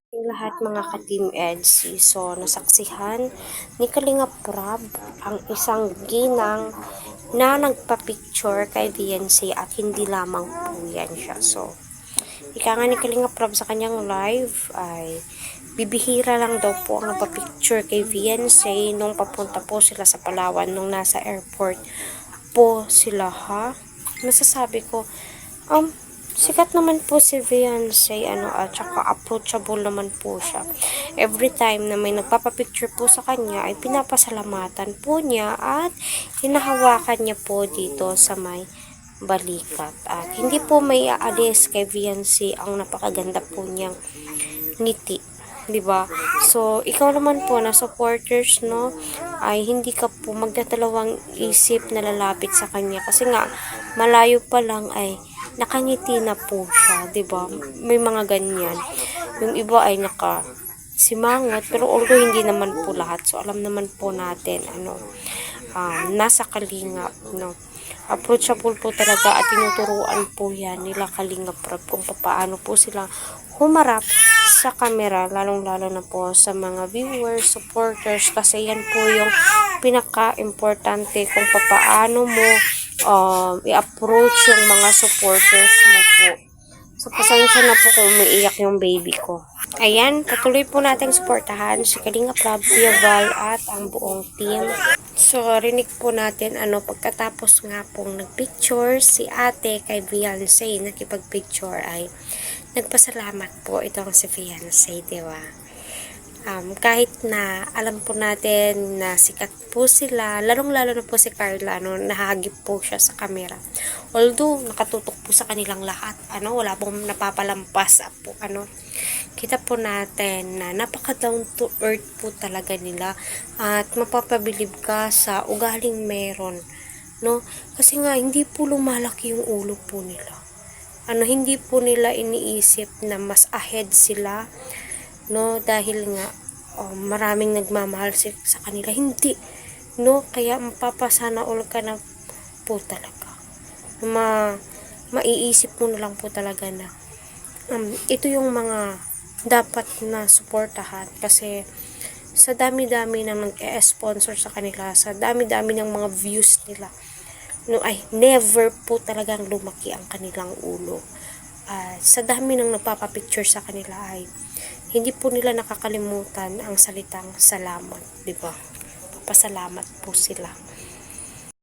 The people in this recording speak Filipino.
Yung lahat mga ka-Team EDSI. So, nasaksihan ni Kalinga Prab ang isang ginang na nagpa-picture kay Beyonce at hindi lamang po yan siya. So, ika nga ni Kalinga Prab sa kanyang live ay bibihira lang daw po ang nagpa-picture kay Beyonce nung papunta po sila sa Palawan nung nasa airport po sila ha. Masasabi ko, sikat naman po si Beyonce, at saka approachable naman po siya. Every time na may nagpapapicture po sa kanya, ay pinapasalamatan po niya at hinahawakan niya po dito sa may balikat. At hindi po may aalis kay Beyonce ang napakaganda po niyang ngiti. 'Di ba? So, ikaw naman po na supporters, no, ay hindi ka po magdadalawang isip na lalapit sa kanya kasi nga malayo pa lang ay nakangiti na po siya, 'di ba? May mga ganyan. Yung iba ay simangot, pero although hindi naman po lahat. So, alam naman po natin, nasa kalingap, no? Approachable po talaga at tinuturuan po yan nila Kalingap Prab kung paano po sila humarap sa camera, lalong-lalo na po sa mga viewers, supporters, kasi yan po yung pinaka-importante kung paano mo i-approach yung mga supporters mo po. So, pasensya na po kung umiiyak yung baby ko. Ayan, patuloy po nating suportahan si Kalinga Prab, Kuya Val, at ang buong team. So, rinig po natin, pagkatapos nga pong nagpicture si ate kay Beyonce, nakipagpicture ay nagpasalamat po itong si Beyonce, diba? Kahit na alam po natin na sikat po sila, lalong-lalo na po si Carla, nahagip po siya sa camera. Although, nakatutok po sa kanilang lahat, wala pong napapalampas po, kita po natin na napaka down to earth po talaga nila at mapapabilib ka sa ugaling meron, no? Kasi nga, hindi po lumalaki yung ulo po nila. Hindi po nila iniisip na mas ahead sila, no, dahil nga maraming nagmamahal sa kanila, hindi, no, kaya mapapasana all ka na po talaga, maiisip mo na lang po talaga na ito yung mga dapat na suportahan kasi sa dami-dami ng nag-e-sponsor sa kanila, sa dami-dami ng mga views nila, no, ay never po talagang lumaki ang kanilang ulo. Sa dami ng nagpapapicture sa kanila ay hindi po nila nakakalimutan ang salitang salamat, di ba? Papasalamat po sila.